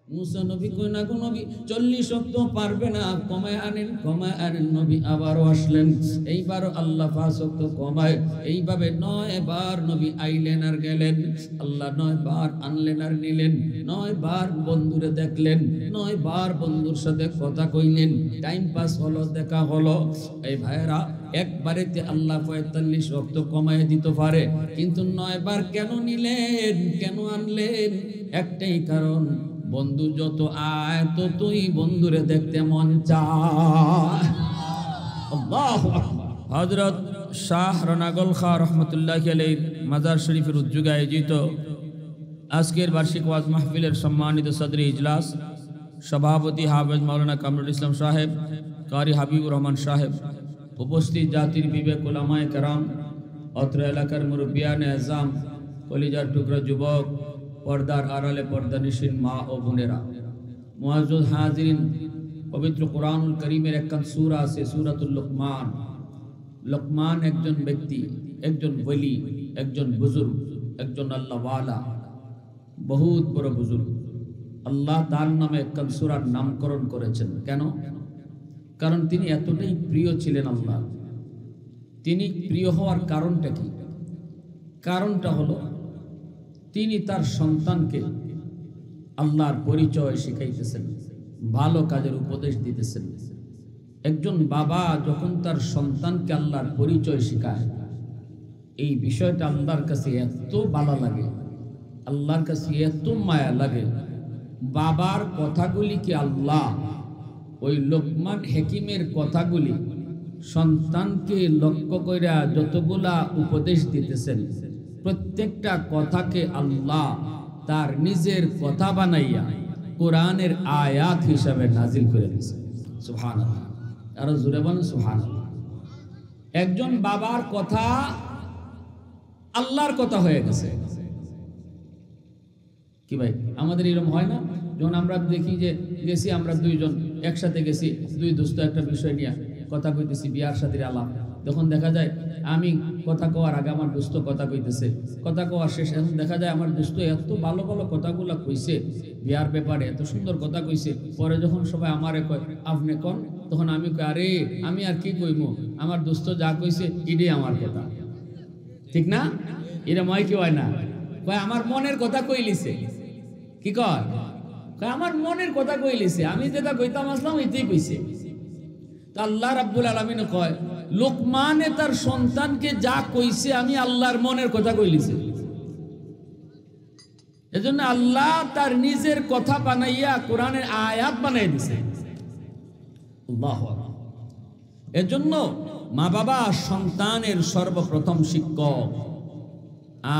মুসা নবী কই না গো নবী 40 ওয়াক্ত পারবে না, কমায় আনেন। নবী আবারও আসলেন, এইবার আল্লাহ 5 ওয়াক্ত কমায়। এইভাবে 9 বার নবী আইলেন আর গেলেন। আল্লাহ 9 বার আনলেন আর নিলেন। 9 বার বন্ধুরে দেখলেন, 9 বার বন্ধুর সাথে কথা কইলেন, টাইম পাস হলো, দেখা হলো। এই ভাইরা, একবারেতে আল্লাহ 45 ওয়াক্ত কমায় দিতে পারে, কিন্তু 9 বার কেন নিলেন, কেন আনলেন? একটাই কারণ, বন্ধু যত আয় ততই বন্ধুরে দেখতে মন চায়। আল্লাহু আকবার। হযরত শাহ রনাগল খাঁ রহমতুল্লাহি আলাইহির মাজার শরীফের উদ্যোগে আয়োজিত আজকের বার্ষিক ওয়াজ মাহফিলের সম্মানিত সদরে ইজলাস, সভাপতি হাফেজ মাওলানা কামরুল ইসলাম সাহেব, কারি হাবিবুর রহমান সাহেব, উপস্থিত জাতির বিবেক উলামায়ে কেরাম, অত্র এলাকার মুরব্বিয়ানে আজম, কলিজার টুকরা যুবক, পর্দার আড়ালে পর্দানিশীন মা ও বোনেরা, মুআজ্জজ হাজিরিন, পবিত্র কোরআনুল করিমের একখান সূরা আছে, সূরাতুল লুকমান। লোকমান একজন ব্যক্তি, একজন ওলি, একজন বুজুর্গ, একজন আল্লাহওয়ালা, বহুত বড় বুজুর্গ। আল্লাহ তার নামে একখান সূরার নামকরণ করেছেন। কেন? কারণ তিনি এতটাই প্রিয় ছিলেন আল্লাহ। তিনি প্রিয় হওয়ার কারণটা কি? কারণটা হলো তিনি তার সন্তানকে আল্লাহর পরিচয় শিখাইতেছেন, ভালো কাজের উপদেশ দিতেছেন। একজন বাবা যখন তার সন্তানকে আল্লাহর পরিচয় শিখায়, এই বিষয়টা আল্লাহর কাছে এত ভালো লাগে, আল্লাহর কাছে এত মায়া লাগে। বাবার কথাগুলিকে আল্লাহ ওই লোকমান হাকিমের কথাগুলি সন্তানকে লক্ষ্য কইরা যতগুলা উপদেশ দিতেছেন, প্রত্যেকটা কথাকে আল্লাহ তার নিজের কথা বানাইয়া কোরআনের আয়াত হিসাবে নাজিল করে দিয়েছেন। সুবহানাল্লাহ। আরো জোরে বলেন সুবহানাল্লাহ। একজন বাবার কথা আল্লাহর কথা হয়ে গেছে। কি ভাই, আমাদের এরকম হয় না? যখন আমরা দেখি যে গেছি আমরা দুইজন একসাথে গেছি, দুই দোস্ত একটা বিষয় নিয়ে কথা কইতেছি, বিয়ার সাথীর আলাপ, তখন দেখা যায় আমি কথা কওয়ার আগে আমার দোস্ত কথা কইতেছে, কথা কওয়ার শেষ এখন দেখা যায় আমার দোস্ত এত ভালো ভালো কথাগুলো কইছে, বিয়ার ব্যাপারে এত সুন্দর কথা কইছে। পরে যখন সবাই আমারে কয় আপনি কোন, তখন আমি কই আরে আমি আর কি কইমু, আমার দোস্ত যা কইছে এটাই আমার কথা। ঠিক না? এরা ময় কি হয় না? কয় আমার মনের কথা কইলিছে। কি কয়? আমার মনের কথা কইলিছে, আমি যেটা কইতাম আসলাম এটাই কইছে। তা আল্লাহ রাব্বুল আলামিন কয় লোকমানে তার সন্তানকে যা কইছে আমি আল্লাহর মনের কথা কইলিছে। এজন্য আল্লাহ তার নিজের কথা বানাইয়া কোরআনের আয়াত বানাই দিছে। আল্লাহু আকবার। এজন্য মা বাবা সন্তানের সর্বপ্রথম শিক্ষক,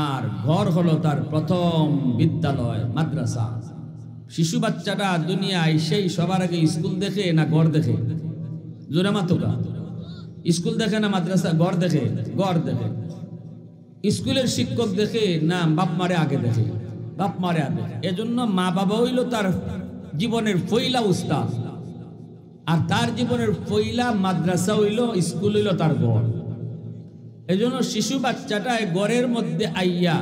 আর ঘর হলো তার প্রথম বিদ্যালয়, মাদ্রাসা। শিশু বাচ্চাটা দুনিয়ায় সেই সবার আগে স্কুল দেখে না ঘর দেখে? জোরে মাতোকা। স্কুল দেখে না মাদ্রাসা? ঘর দেখে? ঘর দেখে। স্কুলের শিক্ষক দেখে না বাপ মারে আগে দেখে? বাপ মারে আগে। এজন্য মা বাবা হইল তার জীবনের পয়লা উস্তাদ, আর তার জীবনের পয়লা মাদ্রাসা হইল, স্কুল হইল তার ঘর। এজন্য শিশু বাচ্চাটা ঘরের মধ্যে আইয়া,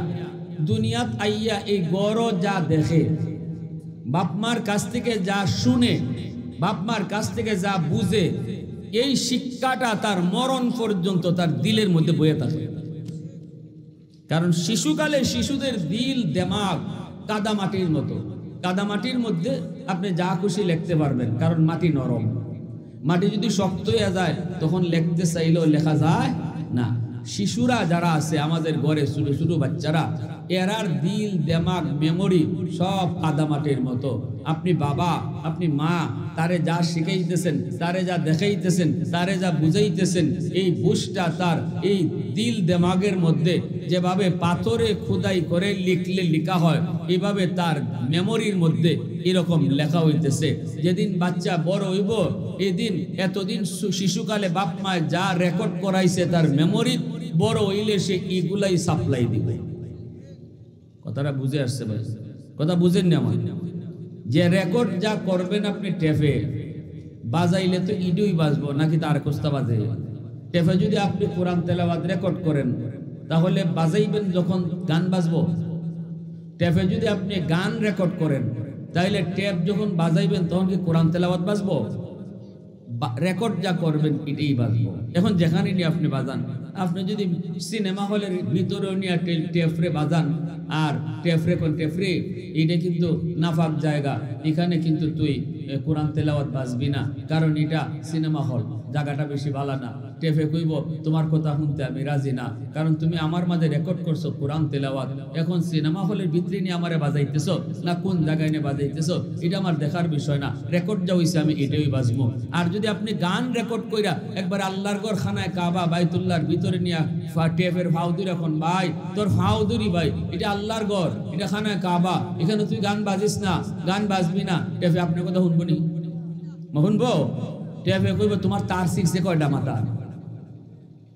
দুনিয়াত আইয়া এই ঘর যা দেখে, বাপমার কাছ থেকে যা শুনে, বাপমার কাছ থেকে যা বুঝে, এই শিক্ষাটা তার মরণ পর্যন্ত তার দিলের মধ্যে বয়ে থাকে। কারণ শিশুকালে শিশুদের দিল দেমাগ কাদামাটির মতো। কাদামাটির মধ্যে আপনি যা খুশি লিখতে পারবেন, কারণ মাটি নরম। মাটি যদি শক্ত হয়ে যায় তখন লিখতে চাইলেও লেখা যায় না। শিশুরা যারা আছে আমাদের ঘরে, ছোট ছোট বাচ্চারা, এরার দিল দেমাগ মেমোরি সব কাদামাটির মতো। আপনি বাবা, আপনি মা, তারে যা শিখাইতেছেন, তারে যা দেখাইতেছেন, তারে যা বুঝাইতেছেন, এই বুঝটা তার এই দিল দেমাগের মধ্যে যেভাবে পাথরে খোদাই করে লিখলে লেখা হয়, এইভাবে তার মেমোরির মধ্যে এরকম লেখা হইতেছে। যেদিন বাচ্চা বড় হইব, এদিন এতদিন শিশুকালে বাপ মায় যা রেকর্ড করাইছে তার মেমোরি, বড় হইলে সে এগুলাই সাপ্লাই দিবে। কথাটা বুঝে আসছে ভাই? কথা বুঝেন না? আমার যে রেকর্ড যা করবেন আপনি টেপে বাজাইলে তো ইডুই বাজবো নাকি তার কোস্তা বাজে? টেপে যদি আপনি কোরআন তেলাওয়াত রেকর্ড করেন তাহলে বাজাইবেন যখন গান বাজবো। টেপে যদি আপনি গান রেকর্ড করেন তাইলে টেপ যখন বাজাইবেন তখন কি কোরআন তেলাওয়াত বাজবো? রেকর্ড যা করবেন এটাই বাজবো। এখন যেখানে নিয়ে আপনি বাজান, আপনি যদি সিনেমা হলের ভিতরেও নিয়ে টেফরে বাজান আর টেফরে এটা কিন্তু নাফাক জায়গা, এখানে কিন্তু তুই কোরআন তেলাওয়াত বাজবি না, কারণ এটা সিনেমা হল, জায়গাটা বেশি ভালো না। টেফে কইব তোমার কথা শুনতে আমি রাজি না, কারণ তুমি আমার মাঝে রেকর্ড করছো কোরআন তেলাওয়াত। এখন সিনেমা হলের ভিতরে নিয়ে আমারে বাজাইতেছো না কোন জায়গায় নিয়ে বাজাইতেছো এটা আমার দেখার বিষয় না, রেকর্ড যা হইছে আমি এটাই বাজবো। আর যদি আপনি গান রেকর্ড কইরা একবার আল্লাহর ঘর খানায় কাবা বাইতুল্লাহর ভিতরে নিয়ে টেফের ফাউদুর, এখন ভাই তোর ফাউদুরি ভাই, এটা আল্লাহর ঘর, এটা খানায় কাবা, এখানে তুই গান বাজিস না, গান বাজবি না, টেফে আপনার কথা শুনবো নি? শুনবো? টেফে কইব তোমার তার শিখছে কয়টা মাথা?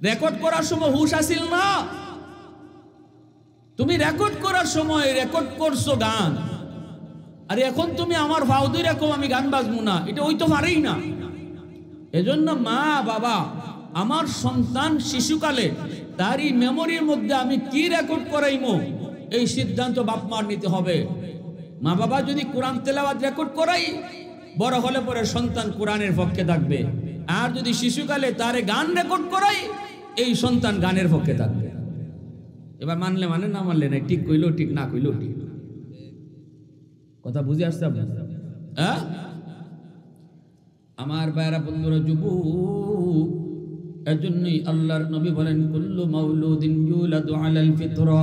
রেকর্ড করার সময় হুশ আসিল না? তুমি রেকর্ড করার সময় রেকর্ড করছো গান, আর এখন তুমি আমার ফাউদুর রকম আমি গান বাজবো না, এটা ওই তো পারেই না। এজন্য মা বাবা আমার সন্তান শিশুকালে তারই মেমোরির মধ্যে আমি কি রেকর্ড করাইমো এই সিদ্ধান্ত বাপ মার নিতে হবে। মা বাবা যদি কোরআন তেলাওয়াত রেকর্ড করাই, বড় হলে পরে সন্তান কোরআনের পক্ষে থাকবে। আর যদি শিশুকালে তারে গান রেকর্ড করাই, এই সন্তান গানের পক্ষে থাকবে। এবার মানলে মানে, না মানলে নাই, ঠিক কইলেও ঠিক, না কইলেও ঠিক। কথা বুঝে আসছে আপনার? হ্যাঁ আমার ভাইরা বন্ধুরা, যুবক, এজন্যই আল্লাহর নবী বলেন কুল্লু মাউলুদিন ইউলাদু আলাল ফিতরা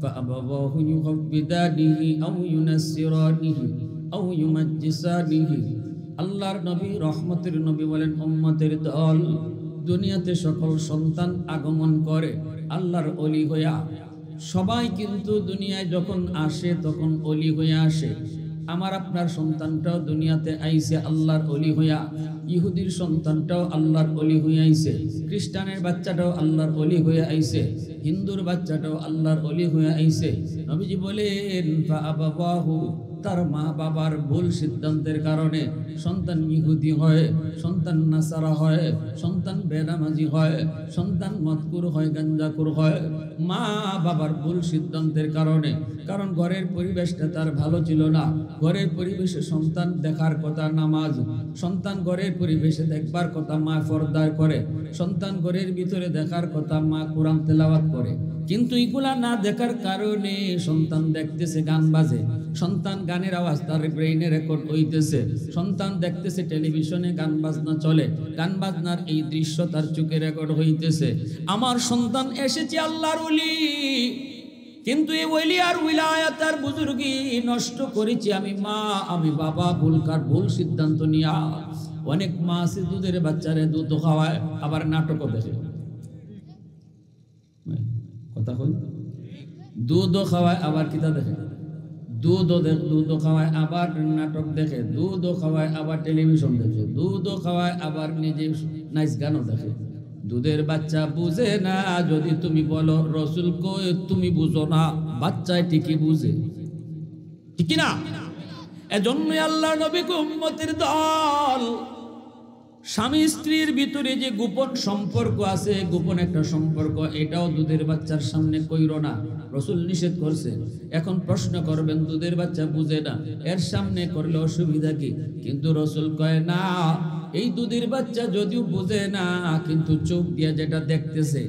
ফাআবাওয়াহু ইউহাব্বিদানিহি আও ইউনাসসিরানিহি আও ইউমাজ্জিসানিহি। আল্লাহর নবী রহমতের নবী বলেন উম্মতের দল, দুনিয়াতে সকল সন্তান আগমন করে আল্লাহর ওলি হইয়া। সবাই কিন্তু দুনিয়ায় যখন আসে তখন ওলি হইয়া আসে। আমার আপনার সন্তানটাও দুনিয়াতে আইছে আল্লাহর ওলি হইয়া, ইহুদির সন্তানটাও আল্লাহর ওলি হইয়া আইছে, খ্রিস্টানের বাচ্চাটাও আল্লাহর ওলি হইয়া আইছে, হিন্দুর বাচ্চাটাও আল্লাহর ওলি হইয়া আইছে। নবীজি বলেন ফাআবাওয়াহু, তার মা বাবার ভুল সিদ্ধান্তের কারণে সন্তান ইহুদি হয়, সন্তান নাসারা হয়, সন্তান বেনামাজি হয়, সন্তান মদকুর হয়, গাঞ্জাকুর হয়। মা বাবার ভুল সিদ্ধান্তের কারণে, কারণ ঘরের পরিবেশটা তার ভালো ছিল না। ঘরের পরিবেশে সন্তান দেখার কথা নামাজ, সন্তান ঘরের পরিবেশে দেখবার কথা মা পর্দা করে, সন্তান ঘরের ভিতরে দেখার কথা মা কোরআন তেলাওয়াত করে। কিন্তু এগুলা না দেখার কারণে সন্তান দেখতেছে গান বাজে, সন্তান গানের আওয়াজ তার ব্রেইনে রেকর্ড হইতেছে, সন্তান দেখতেছে টেলিভিশনে গান বাজনা চলে, গান বাজনার এই দৃশ্য তার চোখে রেকর্ড হইতেছে। আমার সন্তান এসেছে আল্লাহর ওলি, কিন্তু এই ওলি আর উলায়াত আর বুজুর্গি নষ্ট করেছি আমি মা, আমি বাবা, ভুল সিদ্ধান্ত নিয়া। অনেক মা আছে দুধের বাচ্চারে দুধ খাওয়ায় আবার নাটকও দেখে। কথা কই, দুধও খাওয়ায় আবার কিতা দেখে, দুধও খাওয়ায় আবার নাটক দেখে, দুধও খাওয়ায় আবার টেলিভিশন দেখে, দুধও খাওয়ায় আবার নিজে নাইস গানও দেখে। দুধের বাচ্চা বুঝে না, যদি তুমি বলো রসুল কই তুমি বুঝো না, বাচ্চায় ঠিকই বুঝে, ঠিক না? এজন্যই আল্লাহ নবী উম্মতের দল, স্বামী স্ত্রীর ভিতরে যে গোপন সম্পর্ক আছে, গোপন একটা সম্পর্ক, এটাও দুধের বাচ্চার সামনে কইরো না, রসুল নিষেধ করছে। এখন প্রশ্ন করবেন দুধের বাচ্চা বুঝে না, এর সামনে করলে অসুবিধা কি? কিন্তু রসুল কয় না, এই দুধের বাচ্চা যদিও বুঝে না, কিন্তু চোখ দিয়ে যেটা দেখতেছে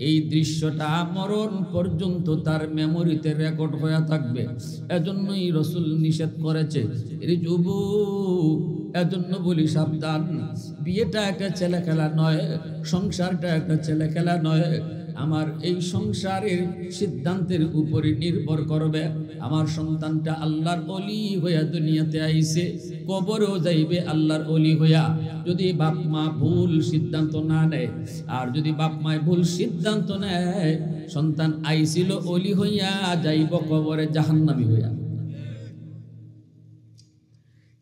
এই দৃশ্যটা মরণ পর্যন্ত তার মেমোরিতে রেকর্ড হয়ে থাকবে। এজন্যই রসুল নিষেধ করেছে। এই যুবক, এজন্য বলি সাবধান, বিয়েটা একটা ছেলে খেলা নয়, সংসারটা একটা ছেলে খেলা নয়। আমার এই সংসারের সিদ্ধান্তের উপরে নির্ভর করবে আমার সন্তানটা আল্লাহর ওলি হইয়া দুনিয়াতে আইছে, কবরেও যাইবে আল্লাহর ওলি হইয়া। যদি বাপ মা ভুল সিদ্ধান্ত না নেয়, আর যদি বাপ মায় ভুল সিদ্ধান্ত নেয়, সন্তান আইছিল ওলি হইয়া, যাইব কবরে জাহান্নামী হইয়া।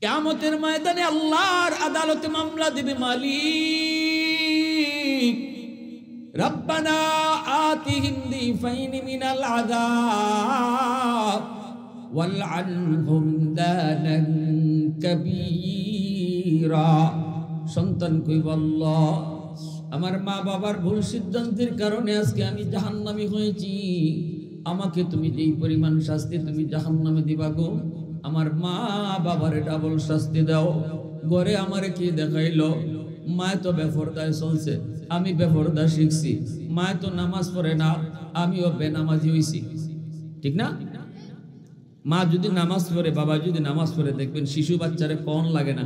কিয়ামতের ময়দানে আল্লাহর আদালতে মামলা দিবে মালিক, রব্বানা আতিহিম দিফাইন মিনাল আযাব ওয়ালআনহুম দানান কাবীরা। সন্তান কইব আল্লাহ, আমার মা বাবার ভুল সিদ্ধান্তের কারণে আজকে আমি জাহান্নামী হয়েছি, আমাকে তুমি যেই পরিমাণ শাস্তি তুমি জাহান্নামে দিবা গো, আমার মা বাবারে ডাবল শাস্তি দাও। ঘরে আমারে কি দেখাইলো, মা তো বেপরদায় চলছে, আমি বেপরদা শিখছি। মা তো নামাজ পড়ে না, আমিও বেনামাজি হইছি। ঠিক না? মা যদি নামাজ পড়ে, বাবা যদি নামাজ পড়ে, দেখবেন শিশু বাচ্চারে কোন লাগে না,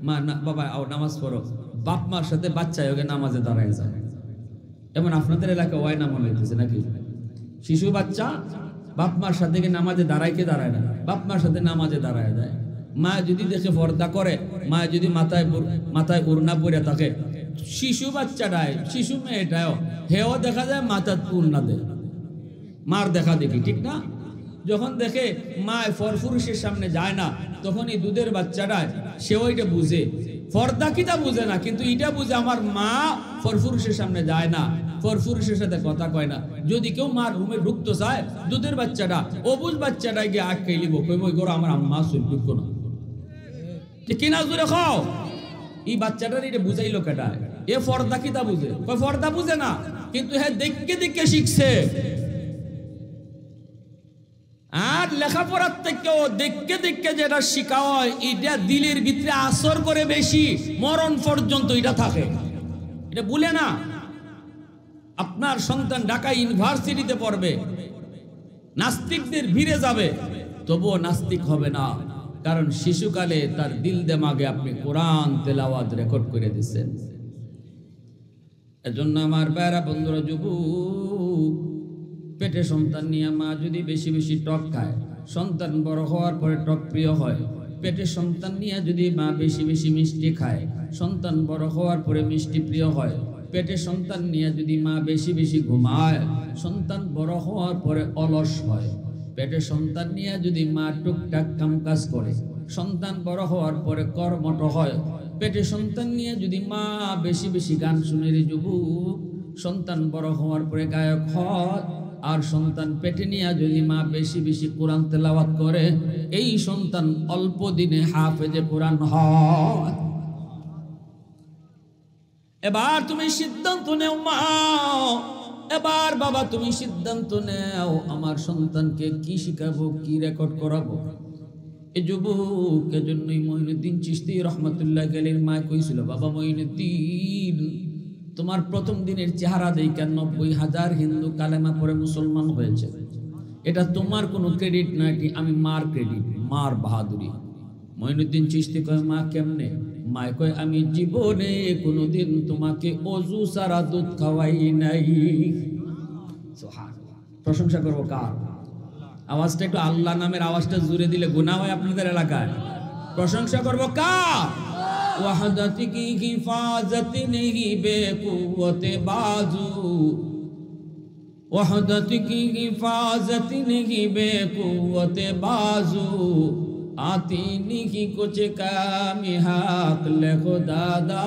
মা না বাবা আও নামাজ পড়ো, বাপ মার সাথে বাচ্চায় ওকে নামাজে দাঁড়ায় যায়। এমন আপনাদের এলাকা ওয়াই না মনে হইতেছে নাকি? শিশু বাচ্চা বাপ মার সাথে নামাজে দাঁড়ায়, কে দাঁড়ায় না, বাপ মার সাথে নামাজে দাঁড়ায় যায়। মা যদি দেখে পর্দা করে, মা যদি মাথায় ওড়না পরে থাকে, শিশু বাচ্চাটায়, শিশু মেয়েটাও হেও দেখা যায় মাথার ওড়না দেয়, মার দেখা দেখি। ঠিক না? যখন দেখে মা ফরফুরুষের সামনে যায় না, তখন এই দুধের বাচ্চাটায় সেও এটা বুঝে, পর্দা কিটা বুঝে না, কিন্তু এটা বুঝে আমার মা ফরফুরুষের সামনে যায় না, ফরফুরুষের সাথে কথা কয় না। যদি কেউ মার রুমে ঢুকতে চায়, দুধের বাচ্চাটা অবুঝ বাচ্চাটায় গিয়ে আটকাই লিব, কইব ওই আমার আম্মা সুর ঢুকবো না। কিনা জোরে খাও, এই বাচ্চাটার এটা বুঝাইলো কেটা, এ পর্দা কিটা বুঝে, পর্দা বুঝে না, কিন্তু হ্যাঁ দেখে দেখে শিখছে। আর লেখাপড়ার থেকেও দেখে দেখে যেটা শিখা হয়, এটা দিলের ভিতরে আসর করে বেশি, মরণ পর্যন্ত এটা থাকে, এটা ভুলে না। আপনার সন্তান ঢাকা ইউনিভার্সিটিতে পড়বে, নাস্তিকদের ভিড়ে যাবে, তবুও নাস্তিক হবে না, কারণ শিশুকালে তার দিল দেমাগে আপনি কোরআন তেলাওয়াত রেকর্ড করে দিচ্ছেন। এজন্য আমার ভাইরা বন্ধুরা, যুবক, পেটে সন্তান নিয়ে মা যদি বেশি বেশি টক খায়, সন্তান বড় হওয়ার পরে টক প্রিয় হয়। পেটে সন্তান নিয়ে যদি মা বেশি বেশি মিষ্টি খায়, সন্তান বড় হওয়ার পরে মিষ্টি প্রিয় হয়। পেটে সন্তান নিয়ে যদি মা বেশি বেশি ঘুমায়, সন্তান বড় হওয়ার পরে অলস হয়। পেটে সন্তান নিয়ে যদি মা টুকটাক কামকাজ করে, সন্তান বড় হওয়ার পরে কর্মঠ হয়। পেটে সন্তান নিয়ে যদি মা বেশি বেশি গান শুনে, রে যুবক, সন্তান বড় হওয়ার পরে গায়ক হয়। আর সন্তান পেটে নিয়ে যদি মা বেশি বেশি কোরআন তেলাওয়াত করে, এই সন্তান অল্প দিনে হাফেজে কোরআন হয়। এবার তুমি সিদ্ধান্ত নেও মা, এবার বাবা তুমি সিদ্ধান্ত নেও, আমার সন্তানকে কি শিখাবো, কি রেকর্ড করাবো। এই যুবক, এজন্যই মঈনুদ্দিন চিশতি রহমতুল্লাহ আলাইহির মা কইছিল, বাবা মঈনুদ্দিন, তোমার প্রথম দিনের চেহারা দেখে 90,000 হিন্দু কালেমা পড়ে মুসলমান হয়েছে। এটা তোমার কোনো ক্রেডিট না, এটি আমি মার ক্রেডিট, মার বাহাদুরি। মঈনুদ্দিন চিশতি কয়, মা কেমনে? মা কয়, আমি জীবনে কোনোদিন তোমাকে অজু সারা দুধ খাওয়াই নাই। সুবহানাল্লাহ। প্রশংসা করবো কার? আওয়াজটা একটু আল্লাহ নামের আওয়াজটা জুড়ে দিলে গুনাহ হয় আপনাদের এলাকায়। প্রশংসা করবো কার? वहदत की हिफाजत नहीं बेकुव्वत बाजू, वहदत की हिफाजत नहीं बेकुव्वत बाजू, आती नहीं कुछ काम हक ले खुदादा,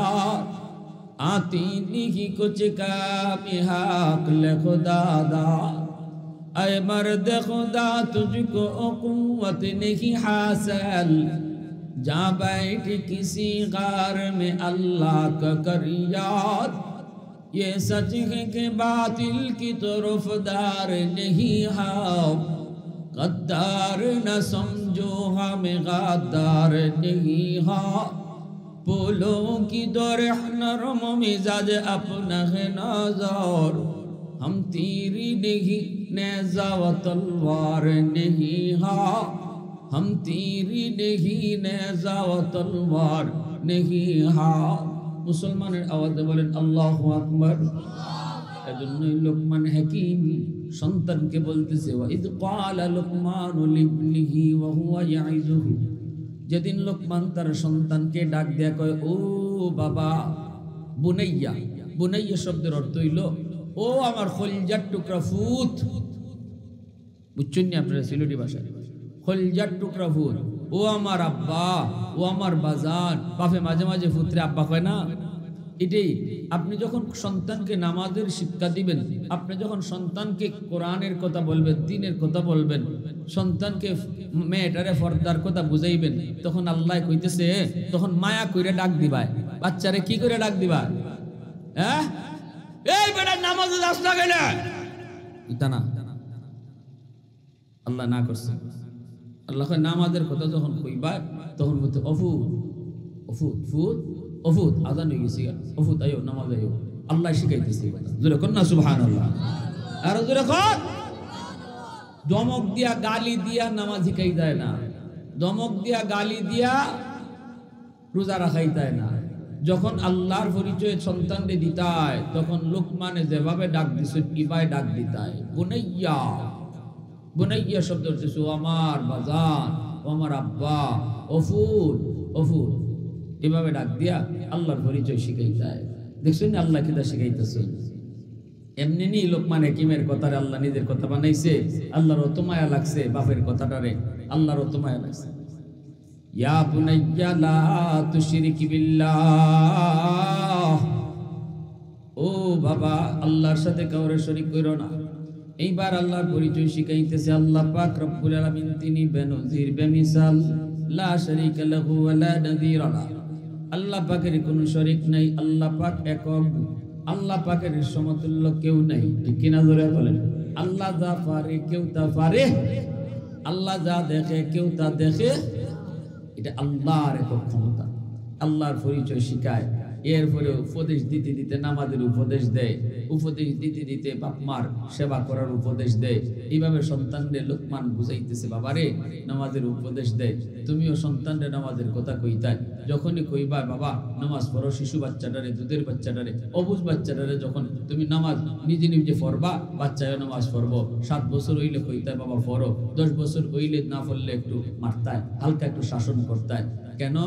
आती नहीं कुछ काम हक ले खुदादा। ऐ मर्द खुदा तुझको कुव्वत नहीं हासिल, जा बैठ किसी गार में अल्लाह का कर याद, ये सच है कि बातिल की तरफदार नहीं हाओ, गद्दार न समझो हमें गद्दार नहीं हाओ, फूलों की दौरह नरम मिजाज अपना है नज़र, हम तीरी नहीं नेज़ा व तलवार नहीं हाओ, हम तीरी नहीं नेज़ा व तलवार नहीं हाओ। मुसलमाনের আওয়াজে বলেন আল্লাহু আকবার। এজন্যই লোকমান হাকিম সন্তানকে বলতেছে, ওয়া ইদ ক্বালা লুকমানু লিবনিহি ওয়া হুয়া ইয়াইযুহু, যেদিন লোকমান তার সন্তানকে ডাক দেয়া কয়, ও বাবা, বুনাইয়া। বুনাইয়া শব্দের অর্থ হইল ও আমার কলিজার টুকরা ফুত। বুঝছেন না আপনারা সিলেটি ভাষায়? কলিজার টুকরা ফুত, ও আমার আব্বা, ও আমার বাজান। বাপে মাঝে মাঝে ফুতরে আব্বা কয় না? এটাই আপনি যখন সন্তানকে নামাজের শিক্ষা দিবেন, আপনি যখন সন্তানকে কোরআনের কথা বলবেন, দ্বীনের কথা বলবেন, সন্তানকে মেয়েটারে ফর্দার কথা বুঝাইবেন, তখন আল্লাহ কইতেছে, তখন মায়া কইরা ডাক দিবাই। বাচ্চারে কি করে ডাক দিবা? হ্যাঁ, এই বেটা নামাজে যাস না কেন? এটা না, আল্লাহ না করছে। আল্লাহ কয় নামাজের কথা যখন কইবা তখন বলতে অফুত অফুত ফুত অফুত আজান হয়ে গেছি অফুত আয়ো নামাজ আয়ো আল্লাহ শিখাইতেছে কথা জোরে কর না সুবহানাল্লাহ আর জোরে কর দমক দিয়া গালি দিয়া নামাজ শিখাই যায় না দমক দিয়া গালি দিয়া রোজা রাখাই যায় না যখন আল্লাহর পরিচয় সন্তানকে দিতায় তখন লোকমানে যেভাবে ডাক দিছে কিভাবে ডাক দিতায় বুনাইয়া বুনাইয়া শব্দ হচ্ছে ও আমার বাজান ও আমার আব্বা অফুত অফুত এভাবে ডাক দিয়া আল্লাহর পরিচয় শিখাই যায় দেখছেন আল্লাহ কিটা শিখাইতেছেন এমনি নি লোকমান হাকিমের কথারে আল্লাহ নিজের কথা বানাইছে আল্লাহর অত মায়া লাগছে বাপের কথাটারে আল্লাহর অত মায়া লাগছে ইয়া বুনাইয়া লা তুশরিক বিল্লাহ ও বাবা আল্লাহর সাথে কাউরে শরীক কইরো না এইবার আল্লাহর পরিচয় শিখাইতেছে আল্লাহ পাক রব্বুল আলামিন তিনি বেনজির বেমিসাল লা শারীকা লাহু ওয়া লা নাযীরা লা আল্লাহ পাকের কোনো শরীক নাই আল্লাহ পাক একক আল্লাহ পাকের সমতুল্য কেউ নাই ঠিক কিনা জোরে বলেন আল্লাহ যা পারে কেউ তা পারে আল্লাহ যা দেখে কেউ তা দেখে এটা আল্লাহর একক ক্ষমতা আল্লাহর পরিচয় শিখায় এরপরে উপদেশ দিতে দিতে নামাজের উপদেশ দেয় উপদেশ দিতে দিতে বাপ মার সেবা করার উপদেশ দেয় এইভাবে সন্তানদের লোকমান বুঝাইতেছে বাবারে নামাজের উপদেশ দেয় তুমিও সন্তানদের নামাজের কথা কইতাই যখনই কইবা বাবা নামাজ পড়ো শিশু বাচ্চাটারে দুধের বাচ্চাটারে অবুঝ বাচ্চাটারে যখন তুমি নামাজ নিজে নিজে পড়বা বাচ্চায়ও নামাজ পড়বো 7 বছর হইলে কইতায় বাবা পড়ো 10 বছর হইলে না পড়লে একটু মারতায় হালকা একটু শাসন করতায় কেন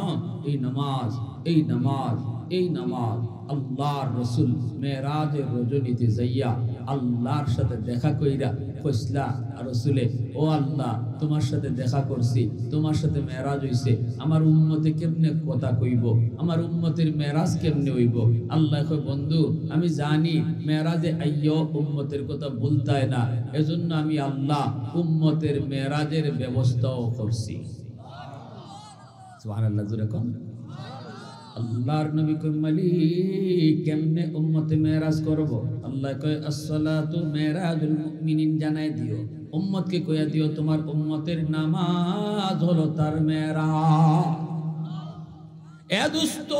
এই নামাজ এই নামাজ এই নামাজ আল্লাহর রাসূল মেরাজের রজনীতে যাইয়া আল্লাহর সাথে দেখা কইরা কইসলা রাসূলে ও আল্লাহ তোমার সাথে দেখা করছি তোমার সাথে মেরাজ হইছে আমার উম্মতে কেমনে কথা কইব আমার উম্মতের মেরাজ কেমনে হইব আল্লাহ কয় বন্ধু আমি জানি মেরাজে আইয়ো উম্মতের কথা বলতায় না এজন্য আমি আল্লাহ উম্মতের মেরাজের ব্যবস্থাও করছি সুবহানাল্লাহ জোরে কোন আল্লাহর নবী কই মালিক কেমনে উম্মতে মেরাজ করব আল্লাহ কয় আসসালাতু মেরাজুল মুমিনিন জানাই দিও উম্মতকে কইয়া দিও তোমার উম্মতের নামাজ হলো তার মেরাজ এ দোস্ত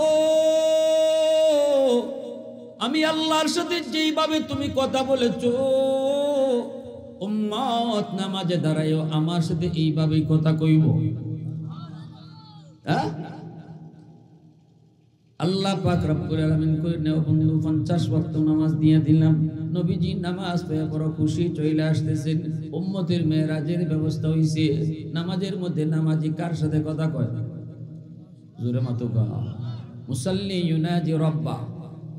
আমি আল্লাহর সাথে যেইভাবে তুমি কথা বলেছো উম্মত নামাজে দাঁড়ায়ও আমার সাথে এইভাবেই কথা কইব হ্যাঁ আল্লাহ পাক রব্বুল আলামিন কই নেও বন্ধু 50 ওয়াক্ত নামাজ দিয়ে দিলাম নবীজি নামাজ পড়ে বড় খুশি চলে আসতেছেন উম্মতের মেরাজের ব্যবস্থা হইছে নামাজের মধ্যে নামাজি কার সাথে কথা কয় জোরে মাতুকা মুসাল্লি ইউনাজি রাব্বা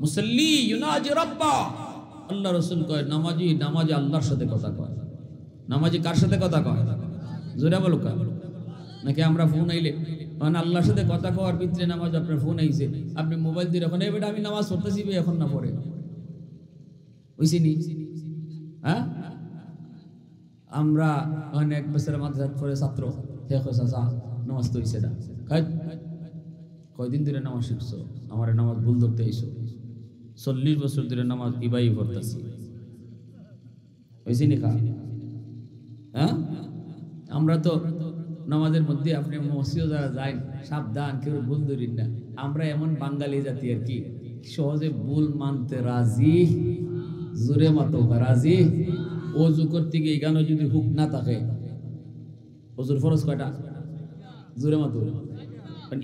মুসাল্লি ইউনাজি রাব্বা আল্লাহ রাসূল কয় নামাজি নামাজে আল্লাহর সাথে কথা কয় নামাজি কার সাথে কথা কয় জোরে বলো কা নাকি আমরা ফোন আইলে মানে আল্লাহর সাথে কথা কওয়ার ভিতরে নামাজ আপনার ফোন আইছে আপনি মোবাইল দিয়ে এখন এই বেটা আমি নামাজ পড়তেছি এখন না পড়ে হইছে নি হ্যাঁ আমরা অনেক বছর মাদ্রাসা পড়ে ছাত্র দেখো চাচা নামাজ তো হইছে না কয়দিন ধরে নামাজ শিখছো আমার নামাজ ভুল ধরতে আইছো 40 বছর ধরে নামাজ ইবাই পড়তেছি হইছে নি কা হ্যাঁ আমরা তো নামাজের মধ্যে আপনি মসজিদে যারা যায় সাবধান কেউ ভুল ধরিন না আমরা এমন বাঙালি জাতি আর কি সহজে ভুল মানতে রাজি জোরে মাতো রাজি ওযু করতে গিয়ে গানো যদি হুক না থাকে ওযুর ফরজ কয়টা জোরে মাতো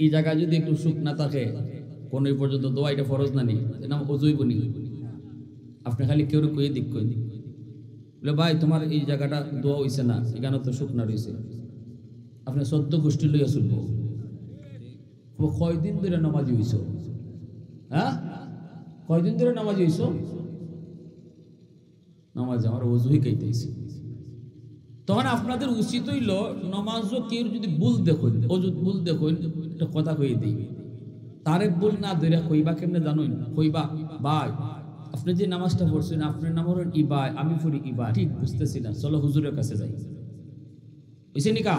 এই জায়গা যদি একটু সুখ না থাকে কোন পর্যন্ত দোয়া এটা ফরজ না নি নাম ওযুই বনি আপনি খালি কেউ কই দিক কই বলে ভাই তোমার এই জায়গাটা দোয়া হইছে না এখানে তো সুখ না রইছে আপনি 14 গোষ্ঠী লইয়া চলবো কয়দিন ধরে নামাজি হইছ হ্যাঁ কয়দিন ধরে নামাজি হইছ নামাজ আমার ওযুই কইতেছি তখন আপনাদের উচিত হইল নামাজও কেউ যদি ভুল দেখুন ওযু ভুল দেখুন একটা কথা কই দিই তারে ভুল না ধরে কইবা কেমনে জানোই কইবা ভাই আপনি যে নামাজটা পড়ছেন আপনার নাম হলো ইবা আমি পড়ি ইবা ঠিক বুঝতেছি না চলো হুজুরের কাছে যাই হইছে নি কা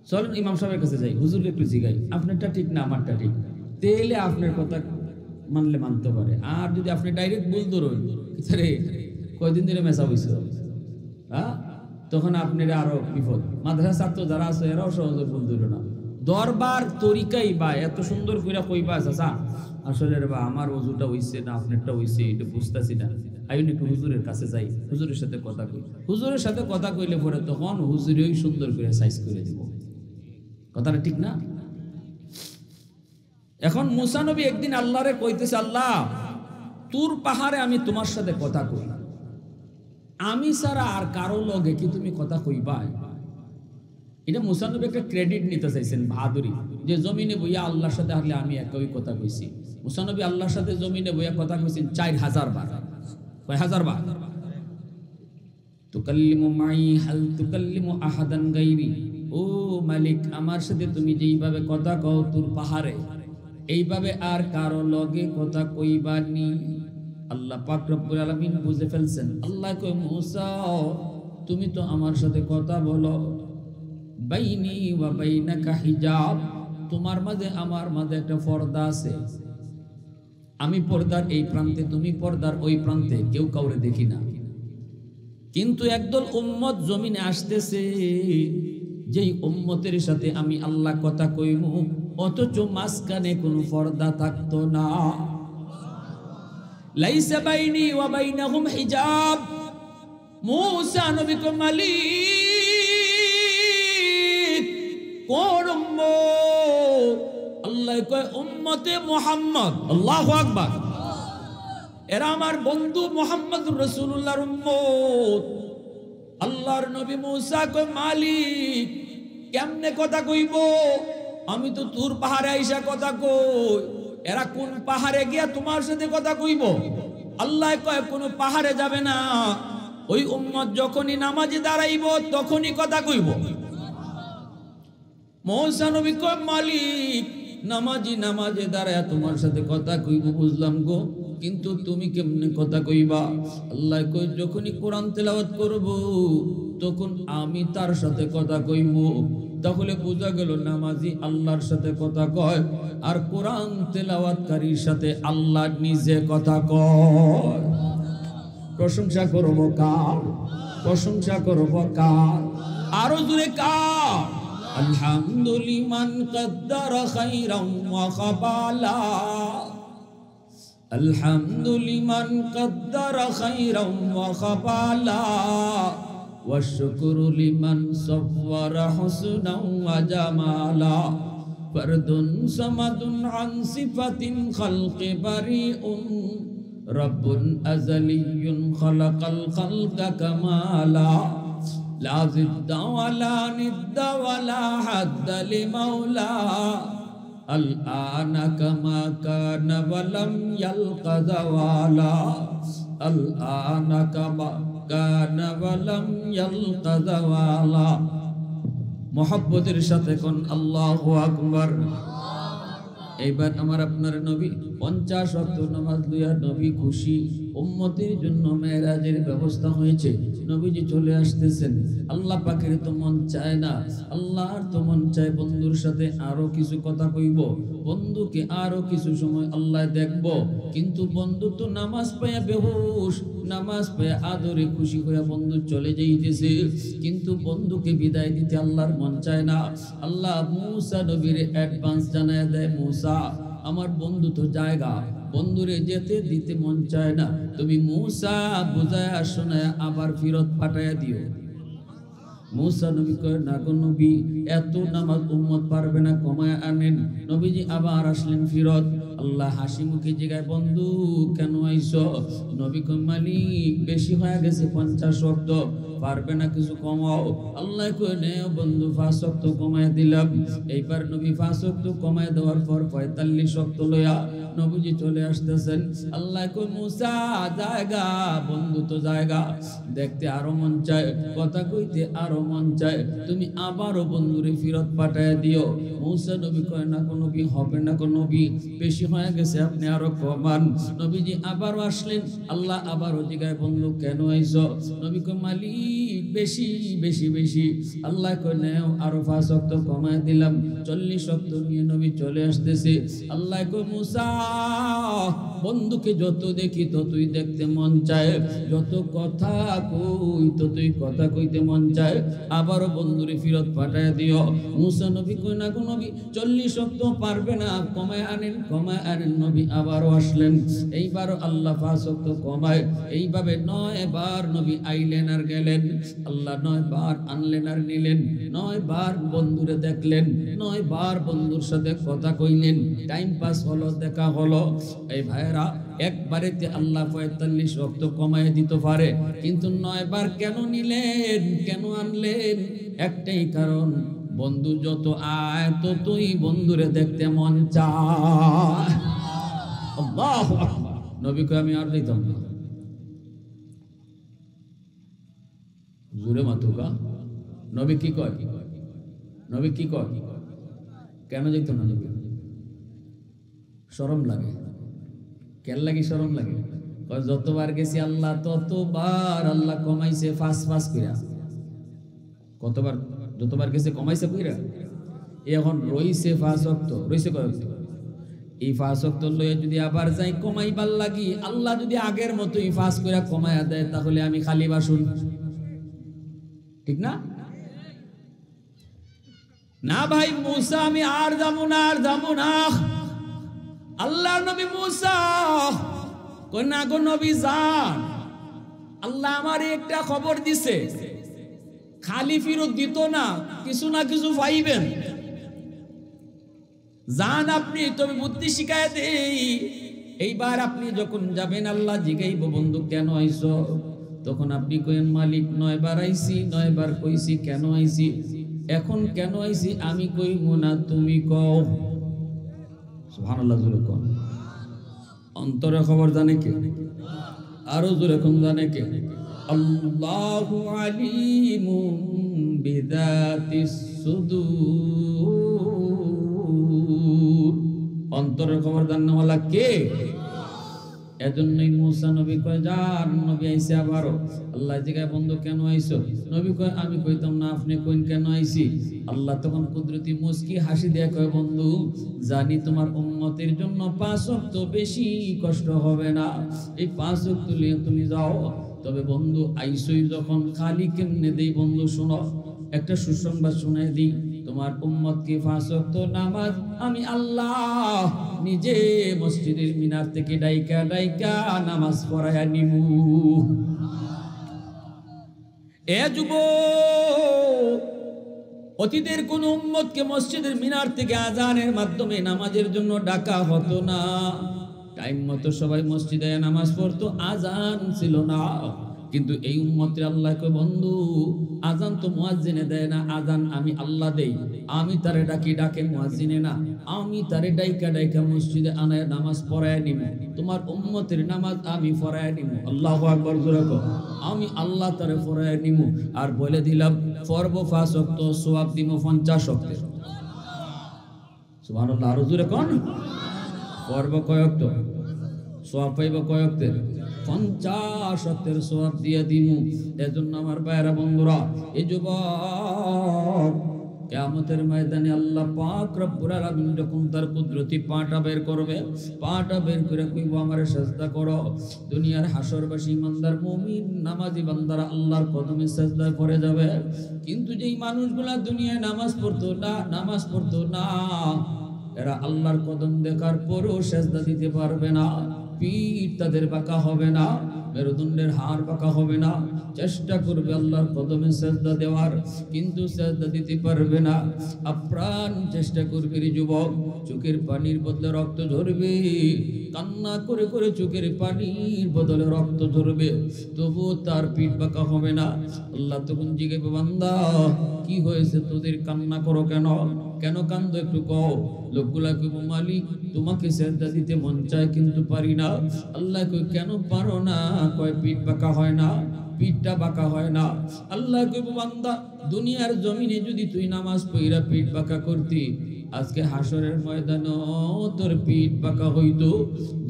চলেন ইমাম সাহেবের কাছে যাই হুজুরকে একটু জিগাই আপনারটা ঠিক না আমারটা ঠিক তাহলে আপনার কথা মানলে মানতে পারে আর যদি আপনি ডাইরেক্ট ভুল ধরুন রে কয়দিন ধরে মেসা হইছে হ্যাঁ তখন আপনারা আরো বিপদ। মাদ্রাসা ছাত্র যারা আছে এরাও সহজে ভুল ধরো না। দরবার তরিকাই বা এত সুন্দর করে কইবা চাচা আসলে রে বা আমার ওজুটা হইছে না আপনারটা হইছে এটা বুঝতেছি না, আইন একটু হুজুরের কাছে যাই, হুজুরের সাথে কথা কই। হুজুরের সাথে কথা কইলে পরে তখন হুজুরই সুন্দর করে সাইজ করে দিব। কথাটা ঠিক না? এখন মুসা নবী একদিন আল্লাহরে কইতেছে, আল্লাহ তুর পাহাড়ে আমি তোমার সাথে কথা কই, আমি ছাড়া আর কারো লগে কি তুমি কথা কইবা? এটা মুসা নবী একটা ক্রেডিট নিতে চাইছেন, বাহাদুরি, যে জমিনে বইয়া আল্লাহর সাথে আসলে আমি একই কথা কইছি। মুসা নবী আল্লাহর সাথে জমিনে বইয়া কথা কইছেন 4000 বার। কয় হাজার বার? তুকাল্লিমু মাই হাল তুকাল্লিমু আহাদান গায়রি, ও মালিক আমার সাথে তুমি যেইভাবে কথা কও তুর পাহাড়ে, এইভাবে আর কারো লগে কথা কইবানি। আল্লাহ পাক রব্বুল আলামিন বুঝে ফেলছেন। আল্লাহ কয়, মুসা তুমি তো আমার সাথে কথা বলো, বাইনি ওয়া বাইনাকা হিজাব, তোমার মাঝে আমার মাঝে একটা পর্দা আছে, আমি পর্দার এই প্রান্তে তুমি পর্দার ওই প্রান্তে, কেউ কাউরে দেখি না। কিন্তু একদল উম্মত জমিনে আসতেছে, যেই উম্মতের সাথে আমি আল্লাহ কথা কইমু, অথচ মাঝখানে কোনো পর্দা থাকতো না। লাইসা বাইনি ওয়া বাইনাহুম হিজাব। মুসা নবী কো মালিক কোন উম্মত? আল্লাহ কয় উম্মতে মুহাম্মদ। আল্লাহু আকবার। এরা আমার বন্ধু মুহাম্মদুর রাসূলুল্লাহর উম্মত। আল্লাহর নবী মুসা কয় মালিক কেমনে কথা কইব? আমি তো তুর পাহাড়ে আইসা কথা কই, এরা কোন পাহাড়ে গিয়া তোমার সাথে কথা কইব? আল্লাহ কয় কোন পাহাড়ে যাবে না, ওই উম্মত যখনই নামাজে দাঁড়াইব তখনই কথা কইব। মুসা নবী কয় মালিক নামাজে দাঁড়ায় তোমার সাথে কথা কইব বুঝলাম গো, কিন্তু তুমি কেমনে কথা কইবা? আল্লাহ কই যখনই কোরআন তেলাওয়াত করব তখন আমি তার সাথে কথা কইব। তাহলে বোঝা গেল নামাজি আল্লাহর সাথে কথা কয়, আর কোরআন তেলাওয়াতকারীর সাথে আল্লাহ নিজে কথা কয়। প্রশংসা করব কার? প্রশংসা করব কার? আরো জোরে কার? আলহামদুলিমান কদ্দারা খাইরাম ওয়া খাবালা, আলহামদুলিমান কদ্দারা খাইরাম ওয়া খাবালা, ওয়া শুকরু লিমান সাওয়ারা হুসনাও ওয়া জামালা, ফারদুন সামাদুন আন সিফাতিন খালকি বারিউন, রব্বুন আযালিয়্যুন খালাকাল খালকা কামালা, লা জিদ্দা ওয়ালা নিদ্দা ওয়ালা হাদ্দা লিমাওলা, আল আনা কামা কানা ওয়ালাম ইয়ালকা যাওয়ালা, আল আনা কামা কানা ওয়ালাম ইয়ালকা যাওয়ালা। মুহাব্বতের সাথে কোন আল্লাহু আকবার। এইবার আমার আপনার নবী 50 ওয়াক্ত নামাজ লইয়া নবী খুশি, উম্মতের জন্য মেরাজের ব্যবস্থা হয়েছে, নবীজি চলে আসতেছেন। আল্লাহ পাকের তো মন চায় না, আল্লাহর তো মন চায় বন্ধুর সাথে আরো কিছু কথা কইব, বন্ধুকে আরো কিছু সময় আল্লাহ দেখব। কিন্তু বন্ধু তো নামাজ পায়া বেহুশ, নামাজ পায়া আদরে খুশি হইয়া বন্ধু চলে যাইতেছে, কিন্তু বন্ধুকে বিদায় দিতে আল্লাহর মন চায় না। আল্লাহ মুসা নবীর অ্যাডভান্স জানায় দেয়, মুসা আমার বন্ধু তো জায়গা, বন্ধুরে যেতে দিতে মন চায় না, তুমি মুসা বুঝায়া শোনায় আবার ফিরত পাঠাইয়া দিও। মুসা নবী কয় না গো নবী, এত নামাজ উম্মত পারবে না, কমায় আনেন। নবীজি আবার আসলেন ফিরত। আল্লাহ হাসি মুখে জিগায়, বন্ধু কেন আইছো? নবী কয় মালিক বেশি হয়ে গেছে 50 ওয়াক্ত, পারবে না কিছু কমাও? আল্লাহ কয় নে বন্ধু 5 ওয়াক্ত কমায় দিলাম। এইবার নবী 5 ওয়াক্ত কমায় দেওয়ার পর 45 ওয়াক্ত লইয়া নবীজি চলে আসতেছেন। আল্লাহ কয় মুসা জায়গা, বন্ধু তো জায়গা, দেখতে আরো মন চায়, কথা কইতে আরো মন চায়, তুমি আবারও বন্ধুরে ফিরত পাঠায় দিও। মুসা নবী কয় না কোন নবী হবে না, কোন নবী বেশি হয়ে গেছে, আপনি আরো কমান। নবীজি আবারও আসলেন, আল্লাহ আবারও জিজ্ঞাসা, বন্ধু কেন আইছো? নবী কয়, মালিক বেশি বেশি বেশি। আল্লাহ কয়, নেও আরো 5 ওয়াক্ত কমায় দিলাম। 40 ওয়াক্ত নিয়ে নবী চলে আসতেছে। আল্লাহ কয়, মুসা বন্ধুকে যত দেখি ততই দেখতে মন চায়, যত কথা কই ততই কথা কইতে মন চায়, আবারও বন্ধুরে ফিরত পাঠায় দিও। মুসা নবী কয়, না গো নবী 40 ওয়াক্ত পারবে না, কমায় আনেন কমায় আনেন। নবী আবারও আসলেন, এইবারও আল্লাহ 5 ওয়াক্ত কমায়। এইভাবে 9 বার নবী আইলেন আর গেলেন। আল্লাহ 9 বার আনলেন আর নিলেন, 9 বার বন্ধুরে দেখলেন, 9 বার বন্ধুর সাথে কথা কইলেন, টাইম পাস হলো, দেখা হলো। এই ভাইরা, একবারেতে আল্লাহ 45 ওয়াক্ত কমায় দিতে পারে, কিন্তু 9 বার কেন নিলেন, কেন আনলেন? একটাই কারণ, বন্ধু যত আয় ততই বন্ধুরে দেখতে মন চায়। আল্লাহু আকবার। নবী কয়, আমি আর দিতাম না। জোরে মাতুকা। নবী কি কয়? নবী কি কয়? কেন যেত না নবী? শরম লাগে। কেন লাগে শরম লাগে? যতবার গেছি আল্লাহ ততবার আল্লাহ কমাইছে 5 কইরা। কতবার? যতবার গেছে কমাইছে কইরা। এখন রইছে 5 ওয়াক্ত, রইছে কয় ওয়াক্ত? এই 5 ওয়াক্ত লয়ে যদি আবার যাই কমাইবার লাগি, আল্লাহ যদি আগের মতোই 5 কইরা কমায়া দেয়, তাহলে আমি খালি বাসুন। ঠিক না? না ভাই মুসা, আমি আর যাবো না, আর যাবো না। আল্লাহর নবী মুসা কই, না গো নবী যান, আল্লাহ আমারে একটা খবর দিছে, খালি ফিরত দিত না, কিছু না কিছু পাইবেন। যান আপনি, তবে বুদ্ধি শিখায় দেই। এইবার আপনি যখন যাবেন, আল্লাহ জিগাইব, বন্ধু কেন আইছো? তখন আপনি কইেন, মালিক 9 বার আইছি, 9 বার কইছি কেন আইছি, এখন কেন আইছি আমি কইব না, তুমি কও। সুবহানাল্লাহ। জোরে কোন। অন্তরে খবর জানে কে? আরো জোরে কোন জানে কে? আল্লাহু আলিমুম বিযাতিস সুদূর। অন্তরের খবর জানেওয়ালা কে? এজন্যই মুসা নবী কয়, যান। নবী আইছে আবারও। আল্লাহ জিগায়, বন্ধু কেন আইছো? নবী কয়, আমি কইতাম না, আপনি কইন কেন আইছি। আল্লাহ তখন কুদরতি মুস্কি হাসি দিয়ে কয়, বন্ধু জানি তোমার উম্মতের জন্য 5 ওয়াক্ত বেশি কষ্ট হবে না, এই 5 ওয়াক্ত নিয়ে তুমি যাও। তবে বন্ধু আইসোই যখন, খালি কেমনে দেই বন্ধু শোনো, একটা সুসংবাদ শুনাই দিই, তোমার উম্মতকে 5 ওয়াক্ত নামাজ আমি আল্লাহ নিজে মসজিদের মিনার থেকে ডাইকা ডাইকা নামাজ পড়ায়া নিমু। এ যুবক, অতীতের কোন উম্মতকে মসজিদের মিনার থেকে আজানের মাধ্যমে নামাজের জন্য ডাকা হতো না। টাইম মতো সবাই মসজিদে নামাজ পড়তো, আজান ছিল না। কিন্তু এই উম্মতের আল্লাহ কয়, বন্ধু আজান তো মুয়াজ্জিনে দেয় না, আজান আমি আল্লাহ দেই। আমি তারে ডাকি, ডাকে মুয়াজ্জিনে না। আমি তারে ডাইকা ডাইকা মসজিদে আনায় নামাজ পড়ায় নিব। তোমার উম্মতের নামাজ আমি পড়ায় নিব। আল্লাহু আকবার। জোরে কও, আমি আল্লাহ তারে পড়ায় নিব। আর বলে দিলাম, পড়ব 5 ওয়াক্ত, সওয়াব দিব 50 ওয়াক্তের। সুবহানাল্লাহ। আর জোরে কোন? পড়ব কয় ওয়াক্ত, সওয়াব পাইব কয় ওয়াক্তের? 50 ওয়াক্তের সওয়াব দিয়ে দিমু। এজন্য আমার ভাইরা বন্ধুরা, এই যুবক, কিয়ামতের ময়দানে আল্লাহ পাক রব্বুল আলামিন যখন তার কুদরতি পাটা বের করবে, পাটা বের করে কইব, আমারে সিজদা করো। দুনিয়ার হাসরবাসী ইমানদার মুমিন নামাজি বান্দারা আল্লাহর কদমে সিজদায় পড়ে যাবে। কিন্তু যেই মানুষগুলা দুনিয়ায় নামাজ পড়তো না, এরা আল্লাহর কদম দেখার পরও সিজদা দিতে পারবে না। পিঠ তাদের বাঁকা হবে না, মেরুদণ্ডের হাড় বাঁকা হবে না। চেষ্টা করবে আল্লাহর কদমে সিজদা দেওয়ার, কিন্তু সিজদা দিতে পারবে না। আপ্রাণ চেষ্টা করবে রে যুবক, চোখের পানির বদলে রক্ত ঝরবে, কান্না করে করে চোখের পানির বদলে রক্ত ঝরবে, তবুও তার পিঠ বাঁকা হবে না। আল্লাহ তখন জিজ্ঞাসা, বান্দা কি হয়েছে, তোদের কান্না করো কেন? কেন কান্দো একটু কও। লোকগুলা কইব, মালিক তোমাকে সিজদা দিতে মন চায় কিন্তু পারি না। আল্লাহ কই, কেন পারো না? কয়, পিঠ বাঁকা হয় না, পিঠটা বাঁকা হয় না। আল্লাহ কইব, বান্দা দুনিয়ার জমিনে যদি তুই নামাজ পড়া পিঠ বাঁকা করতি, আজকে হাসরের ময়দানে তোর পিঠ বাঁকা হইতো।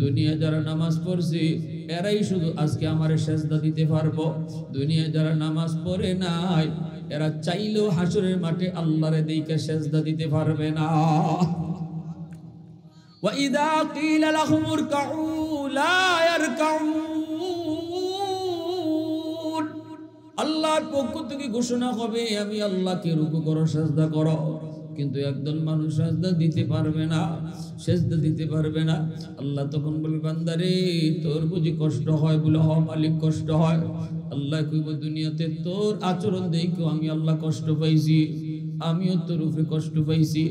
দুনিয়া যারা নামাজ পড়ছে এরাই শুধু আজকে আমারে সেজদা দিতে পারবো। দুনিয়া যারা নামাজ পড়ে নাই এরা চাইলেও হাসরের মাঠে আল্লাহরে দেখে সেজদা দিতে পারবে না। وَإِذَا قِيلَ لَهُمُ ارْكَعُوا لَا يَرْكَعُونَ আল্লাহর পক্ষ থেকে ঘোষণা হবে আমি আল্লাহকে রুকু করো, সেজদা করো, কিন্তু একদল মানুষ সেজদা দিতে পারবে না, সেজদা দিতে পারবে না। আল্লাহ তখন বলবে বান্দারে তোর বুঝি কষ্ট হয়? বলে হ মালিক কষ্ট হয়। আল্লাহ কইব দুনিয়াতে তোর আচরণ দেখো আমি আল্লাহ কষ্ট পাইছি, আমিও তোর উপরে কষ্ট পাইছি,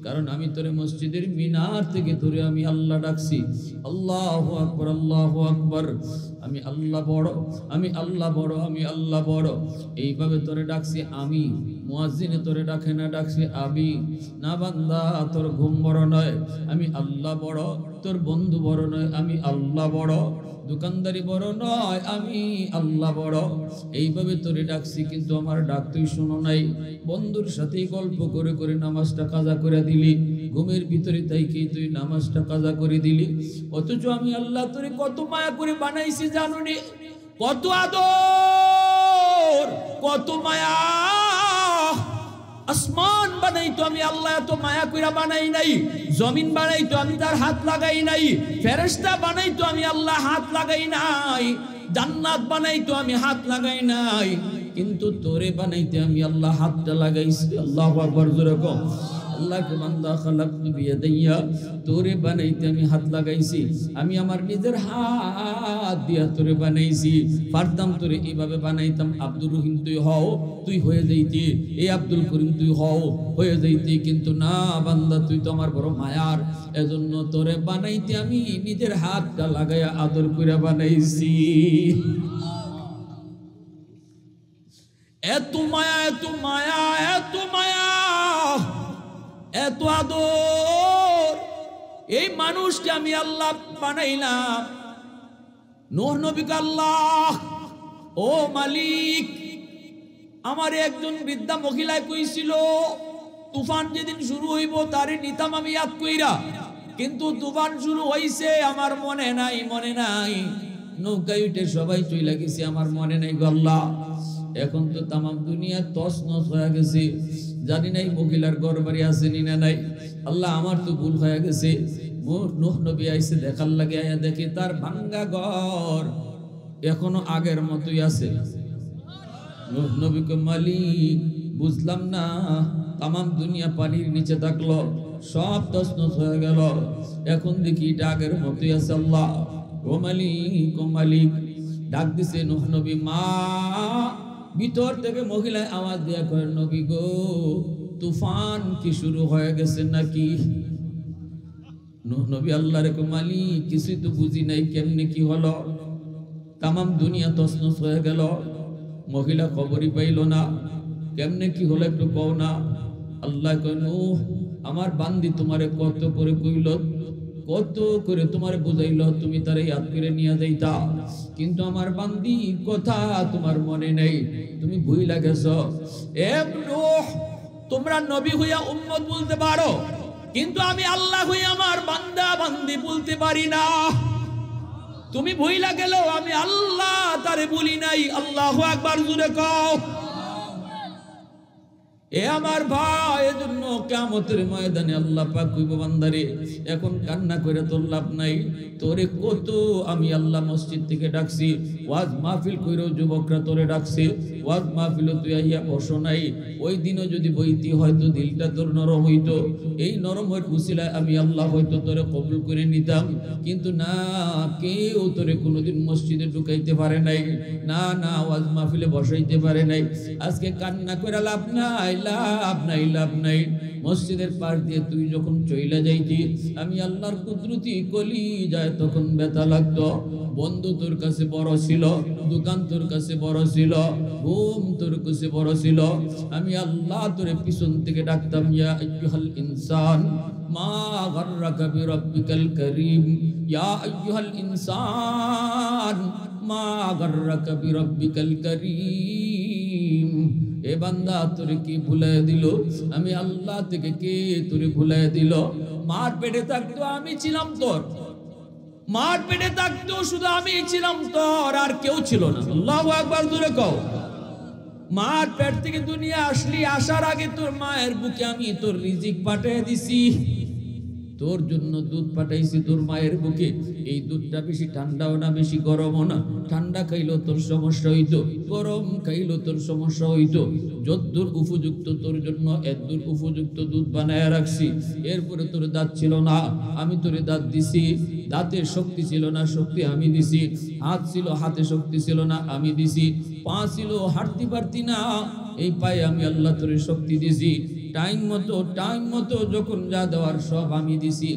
কারণ আমি তোরে মসজিদের মিনার থেকে তোরে আমি আল্লাহ ডাকছি, আল্লাহু আকবার আল্লাহু আকবার, আমি আল্লাহ বড়, আমি আল্লাহ বড়, আমি আল্লাহ বড়, এইভাবে তোরে ডাকছি আমি। মুয়াজ্জিনে তোরে ডাকে না, ডাকছি আমি। না বান্দা তোর ঘুম বড় নয়, আমি আল্লাহ বড়, তোর বন্ধু বড় নয়, আমি আল্লাহ বড়, দোকানদারি বড় নয়, আমি আল্লাহ বড়, এইভাবে তোরে ডাকছি, কিন্তু আমার ডাক তুই শোনো নাই। বন্ধুর সাথে গল্প করে করে নামাজটা কাজা করে দিলি, ঘুমের ভিতরে তাইকে তুই নামাজটা কাজা করে দিলি, অথচ আমি আল্লাহ তোরে কত মায়া করে বানাইছি জানো নি? কত আদর, কত মায়া। আসমান বানাই তো আমি আল্লাহ এত মায়া কইরা বানাই নাই, জমিন বানাই তো আমি তার হাত লাগাই নাই, ফেরেশতা বানাই তো আমি আল্লাহ হাত লাগাই নাই, জান্নাত বানাই তো আমি হাত লাগাই নাই, কিন্তু তোরে বানাইতে আমি আল্লাহ হাতটা লাগাইছি। আল্লাহু আকবার জোরে কও। আল্লাহকে বান্দা খালাকতু বিয়াদাইয়া, তোরে বানাইতে আমি হাত লাগাইছি, আমি আমার নিজের হাত দিয়া তোরে বানাইছি। পারতাম তোরে এইভাবে বানাইতাম, আব্দুর রহিম তুই হও, তুই হয়ে যাইতি, এই আব্দুল করিম তুই হও, হয়ে যাইতি, কিন্তু না বান্দা তুই তো আমার বড় মায়ার, এজন্য তোরে বানাইতে আমি নিজের হাতটা লাগাইয়া আদর করে বানাইছি। এত মায়া, এত মায়া, এত মায়া, এত আদর, এই মানুষকে আমি আল্লাহ বানাইলাম। নূহ নবীকে আল্লাহ, ও মালিক, আমার একজন বৃদ্ধা মহিলায় কইছিল তুফান যেদিন শুরু হইব তারে নিতাম আমি ইয়াদ কইরা, কিন্তু তুফান শুরু হইছে আমার মনে নাই, মনে নাই, নৌকায় উঠে সবাই চইলা গেছে, আমার মনে নাই গো আল্লাহ। এখন তো তামাম দুনিয়া তছনছ হয়ে গেছে, জানি নাই মহিলার ঘর বাড়ি আছে না নাই। আল্লাহ আমার তো ভুল হয়ে গেছে। নূহ নবী আইছে দেখার লাগে, আয়া দেখে তার ভাঙ্গা ঘর এখনো আগের মতোই আছে। নূহ নবীকে মালিক বুঝলাম না, তামাম দুনিয়া পানির নিচে থাকলো, সব তছনছ হয়ে গেল, এখন দেখি এটা আগের মতোই আছে। আল্লাহ ও মালিক, ও মালিক। ডাক দিছে নূহ নবী, মা। ভিতর থেকে মহিলায় আওয়াজ দিয়া কয় নবী গো, তুফান কি শুরু হয়ে গেছে নাকি? নূহ নবী আল্লাহর কয় মালিক কিছুই তো বুঝি নাই, কেমনে কি হলো? তামাম দুনিয়া তছনছ হয়ে গেল, মহিলা খবরই পাইল না, কেমনে কি হলো একটু কও না। আল্লাহ কয় নূহ, আমার বান্দি তোমারে কত করে কইল, কত করে তোমার বুঝাইল, তুমি তারে ইয়াদ করে নিয়ে যাইতা, কিন্তু আমার বান্দি কথা তোমার মনে নেই, তুমি ভুইলা গেছো। এ নূহ, তোমরা নবী হইয়া উম্মত বলতে পারো, কিন্তু আমি আল্লাহ হইয়া আমার বান্দা বান্দি বলতে পারি না। তুমি ভুইলা গেলেও আমি আল্লাহ তারে বলি নাই। আল্লাহু আকবার জোরে কও। এ আমার ভাই, এজন্য কিয়ামতের ময়দানে আল্লাহ পাক কইব বান্দারে এখন কান্না করে তোর লাভ নাই, তোরে কত আমি আল্লাহ মসজিদ থেকে ডাকছি, ওয়াজ মাহফিল কইরো যুবকরা তোরে ডাকছে, ওয়াজ মাহফিল তুই আইয়া বসো নাই। ওই দিনও যদি বইতি হয়তো দিলটা তোর নরম হইতো, এই নরমের উসিলায় আমি আল্লাহ হয়তো তোরে কবুল করে নিতাম, কিন্তু না, কেউ তোরে কোনোদিন মসজিদে ঢুকাইতে পারে নাই, না না ওয়াজ মাহফিলে বসাইতে পারে নাই। আজকে কান্না করে লাভ নাই, লাভ নাই, লাভ নাই। মসজিদের পাশ দিয়ে তুই যখন চইলা যাইতি, আমি আল্লাহর কুদরতি কলি যায় তখন ব্যথা লাগতো। বন্ধু তোর কাছে বড় ছিল, দোকান তোর কাছে বড় ছিল, ঘুম তোর কাছে বড় ছিল, আমি আল্লাহ তোরে পিছন থেকে ডাকতাম, ইয়া আইয়ুহাল ইনসান মা গাররাকা বিরাব্বিকাল কারীম, ইয়া আইয়ুহাল ইনসান মা গাররাকা বিরাব্বিকাল কারীম। এ এ বান্দা তোরে কি ভুলাই দিল? আমি আল্লাহ থেকে কে তোরে ভুলাই দিল? মার পেটে থাকতো আমি ছিলাম তোর, মার পেটে থাকতো শুধু আমি ছিলাম তোর, আর কেউ ছিল না। আল্লাহু আকবার জোরে কও। মার পেট থেকে দুনিয়া আসলি, আসার আগে তোর মায়ের বুকে আমি তোর রিজিক পাঠিয়ে দিছি, তোর জন্য দুধ পাঠাইছি তোর মায়ের বুকে। এই দুধটা বেশি ঠান্ডাও না বেশি গরমও না, ঠান্ডা খাইলো তোর সমস্যা হইতো, গরম খাইলো তোর সমস্যা হইতো। যদ্দূর উপযুক্ত তোর জন্য এদ্দূর উপযুক্ত দুধ বানায় রাখছি। এরপরে তোর দাঁত ছিল না, আমি তোরে দাঁত দিছি। দাঁতের শক্তি ছিল না, শক্তি আমি দিছি। হাত ছিল, হাতে শক্তি ছিল না, আমি দিছি। পা ছিল, হাঁটতে পারতি না, এই পায়ে আমি আল্লাহ তোরে শক্তি দিছি। টাইম মতো যখন যা দেওয়ার সব আমি দিছি।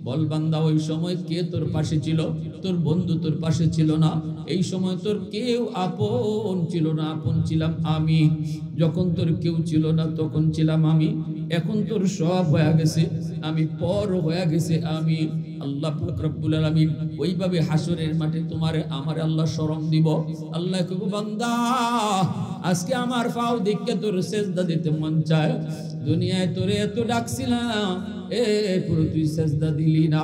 বল বান্দা, ওই সময় কে তোর পাশে ছিল? তোর বন্ধু তোর পাশে ছিল না। এই সময় তোর কেউ আপন ছিল না, আপন ছিলাম আমি। যখন তোর কেউ ছিল না তখন ছিলাম আমি। এখন তোর সব হয়ে গেছে, আমি পর হয়ে গেছে আমি। আল্লাহ পাক রব্বুল আলামিন ওইভাবে হাসরের মাঠে তোমারে আমার আল্লাহ শরম দিব। আল্লাহ কইবো, বান্দা আজকে আমার পাও দেখে তোর সেজদা দিতে মন চায়। দুনিয়ায় তোরে এত ডাকছিলাম, এরপরে তুই সেজদা দিলি না।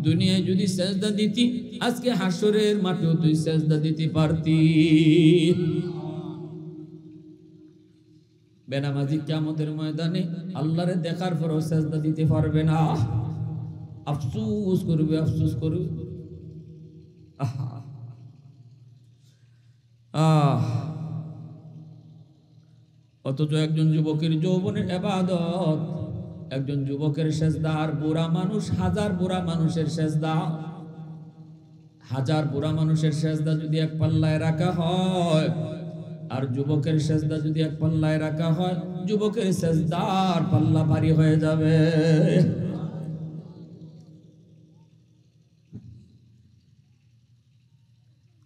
দুনিয়ায় যদি সেজদা দিতি, আজকে হাসরের মাঠেও তুই সেজদা দিতে পারতি। বেনামাজি কিয়ামতের ময়দানে আল্লাহরে দেখার পরও সেজদা দিতে পারবে না, আফসোস করবে, আফসোস করবে। অথচ একজন যুবকের যৌবনের ইবাদত, একজন যুবকের সেজদা আর বুড়া মানুষ, হাজার বুড়া মানুষের সেজদা, হাজার বুড়া মানুষের সেজদা যদি এক পাল্লায় রাখা হয়, আর যুবকের সেজদা যদি এক পাল্লায় রাখা হয়, যুবকের সেজদার পাল্লা ভারী হয়ে যাবে।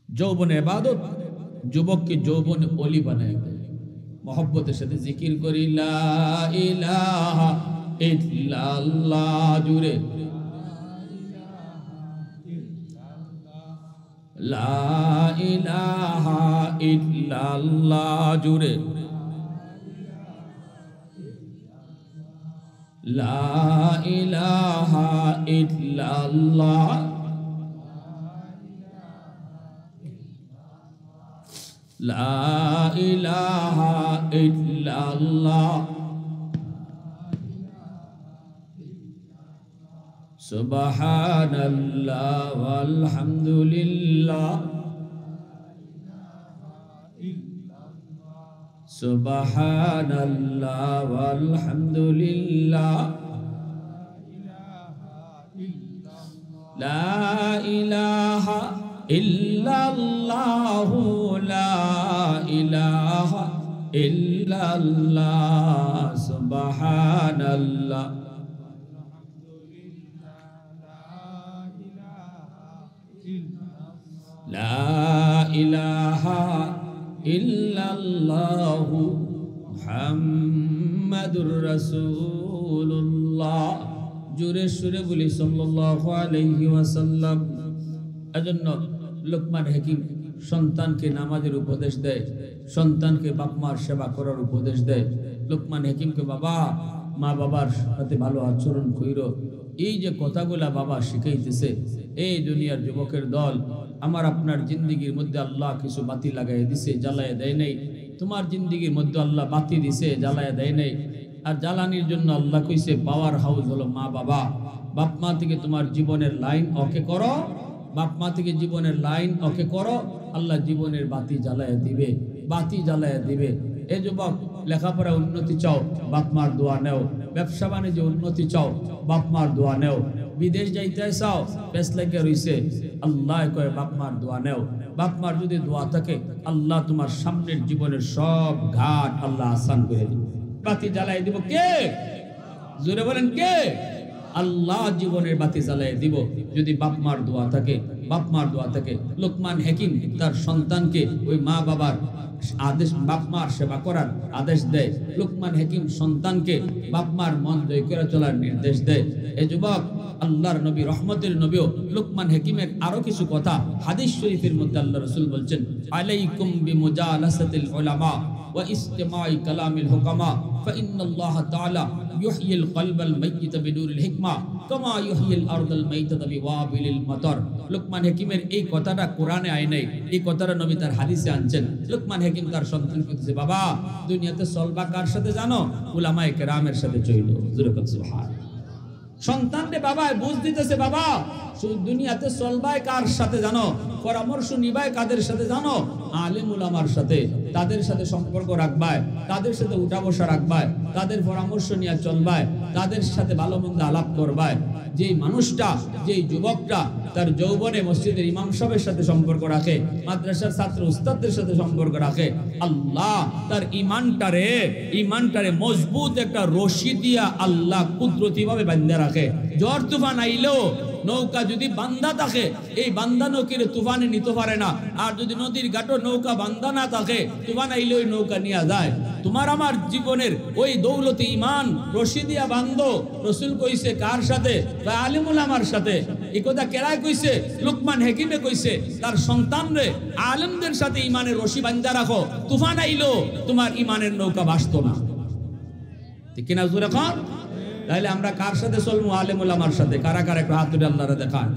যৌবনে ইবাদত যুবককে যৌবনে ওলি বানায় দেয়। মহব্বতের সাথে জিকির করি, লা ইলাহা ইল্লাল্লাহ, জুড়ে লা ইলাহা ইল্লাল্লাহ, জুড়ে লা ইলাহা ইল্লাল্লাহ, লা ইলাহা ইল্লাল্লাহ, সুবহানাল্লাহ ওয়ালহামদুলিল্লাহ, সুবহানাল্লাহ ওয়ালহামদুলিল্লাহ, লা ইলাহা ইল্লাল্লাহ, লা ইলাহা ইল্লাল্লাহ, সুবহানাল্লাহ, লা ইলাহা ইল্লাল্লাহ, মুহাম্মাদুর রাসূলুল্লাহ। জোরে সুরে বলি সাল্লাল্লাহু আলাইহি ওয়াসাল্লাম। এজন্য লোকমান হাকিম সন্তানকে নামাজের উপদেশ দেয়, সন্তানকে বাপ মার সেবা করার উপদেশ দেয়। লোকমান হাকিমকে, বাবা মা বাবার সাথে ভালো আচরণ কইরো। এই যে কথাগুলা বাবা শিখাইতেছে, এই দুনিয়ার যুবকের দল, আমার আপনার জিন্দিগির মধ্যে আল্লাহ কিছু বাতি লাগাই দিছে, জ্বালায় দেয় নাই। তোমার জিন্দিগির মধ্যে আল্লাহ বাতি দিছে, জ্বালায় দেয় নাই। আর জ্বালানির জন্য আল্লাহ কইছে পাওয়ার হাউস হলো মা বাবা। বাপ মা থেকে তোমার জীবনের লাইন ওকে করো, বাপ মা থেকে জীবনের লাইন ওকে করো, আল্লাহ জীবনের বাতি জ্বালায় দিবে, বাতি জ্বালায় দিবে। এ যুবক, লেখাপড়া উন্নতি চাও, বাপ মার দোয়া নেও। ব্যবসা বাণিজ্যে উন্নতি চাও, বাপ মার দোয়া নেও। বিদেশ যাইতে চাও, পেছ লাগে রইছে, আল্লাহ কয় বাপ মার দোয়া নেও। বাপ মার যদি দোয়া থাকে, আল্লাহ তোমার সামনের জীবনের সব ঘাট আল্লাহ আসান করে দিবে। বাতি জ্বালাই দিব কে? জোরে বলেন কে? আল্লাহ জীবনের বাতি জ্বালাই দিব যদি বাপ মার দোয়া থাকে, বাপ মার দোয়া থাকে। লোকমান হাকিম তার সন্তানকে ওই মা বাবার আদেশ, বাপ মার সেবা করার আদেশ দেয়। লোকমান হাকিম সন্তানকে বাপ মার মন জয় করে চলার নির্দেশ দেয়। এই যুবক, আল্লাহর নবী, রহমতের নবীও লোকমান হাকিমের আরো কিছু কথা হাদিস শরীফের মধ্যে আল্লাহ রাসূল বলছেন, আলাইকুম বিমুজালাসাতিল উলামা ওয়া ইস্তিমাই কালামিল হুকামা ফাইন্নাল্লাহ তাআলা ইউহয়িল কলবাল মাইয়িত বিনুরিল হিকমা কামা ইউহয়িল আরদাল মাইতাতা বিওয়াবিলিল মাতার। লুকমান হাকিমের এই কথাটা কোরআনে আয় নাই, এই কথাটা নবী তার হাদিসে আনছেন। লুকমান হাকিম তার সন্তানকে বলছে, বাবা দুনিয়াতে চলবা কার সাথে জানো? উলামায়ে কেরামের সাথে চইলো। জোরে বল সুবহানাল্লাহ। সন্তানকে বাবা বুঝ দিতেছে, বাবা দুনিয়াতে চলবাই কার সাথে জানো? পরামর্শ নিবাই কাদের সাথে জানো? আলেম উলামার সাথে। তাদের সাথে সম্পর্ক রাখবায়, তাদের সাথে উঠা বসা রাখবায়, তাদের পরামর্শ নিয়ে চলবায়, তাদের সাথে ভালো মন্দ আলাপ করবায়। যেই মানুষটা, যেই যুবকটা তার যৌবনে মসজিদের ইমাম সাহেবের সাথে সম্পর্ক রাখে, মাদ্রাসার ছাত্র উস্তাদদের সাথে সম্পর্ক রাখে, আল্লাহ তার ইমানটারে মজবুত একটা রশি দিয়া আল্লাহ কুদরতি ভাবে বাঁধা রাখে। ঝড় তুফান আইলেও নৌকা যদি বান্দা থাকে, এই বান্দা নৌকিরে তুফানে নিতে পারে না। আর যদি নদীর ঘাটও নৌকা বান্দা না থাকে, তুফান আইলে ওই নৌকা নিয়ে যায়। তোমার আমার জীবনের ওই দৌলতে ইমান রশি দিয়া বান্ধো। রসুল কইছে কার সাথে? আলেম উলামার সাথে। এই কথা কেরায় কইছে? লুকমান হাকিমে কইছে তার সন্তানরে আলেমদের সাথে ইমানের রশি বান্ধা রাখো, তুফান আইলো তোমার ইমানের নৌকা ভাসতো না। ঠিক কিনা জোরে কর? তাহলে আমরা কার সাথে চলবো? আলেম উলামার সাথে। কারা কারা একটু হাত তুলে আল্লাহরে দেখান।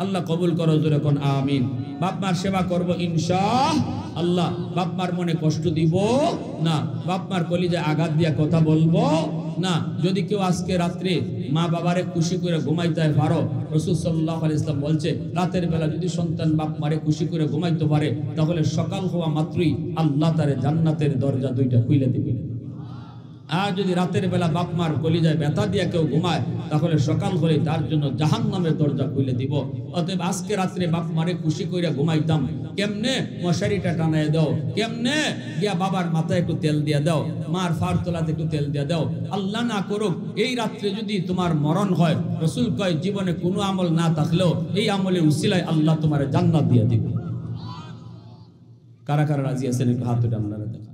আল্লাহ কবুল করো, জোরে কোন আমিন। বাপ মার সেবা করব ইনশাআল্লাহ। বাপ মার মনে কষ্ট দিব না, বাপ মার কলিজায় আঘাত দিয়া কথা বলবো না। যদি কেউ আজকে রাত্রে মা বাবারে খুশি করে ঘুমাইতে পারো, রাসূল সাল্লাল্লাহু আলাইহি ওয়াসাল্লাম বলছে রাতের বেলা যদি সন্তান বাপ মারে খুশি করে ঘুমাইতে পারে, তাহলে সকাল হওয়া মাত্রই আল্লাহ তারে জান্নাতের দরজা দুইটা খুলে দিবেন। আর যদি রাতের বেলা বাপ মার কলিজায় ব্যথা দিয়া কেউ ঘুমায়, তাহলে সকাল হলে তার জন্য জাহান্নামের দরজা খুলে দিব। অতএব আজকে রাত্রে বাপ মারে খুশি করে ঘুমাইতাম কেমনে? মশারিটা টানায় দাও। কেমনে? গিয়া বাবার মাথায় একটু তেল দিয়া দাও, মার ফার তোলাতে একটু তেল দিয়া দাও। আল্লাহ না করুক এই রাত্রে যদি তোমার মরণ হয়, রাসূল কয় জীবনে কোনো আমল না থাকলেও এই আমলের উসিলায় আল্লাহ তোমার জান্নাত দিয়ে দিবে। কারা কারা রাজি আছেন একটু হাত তুলে আপনারা?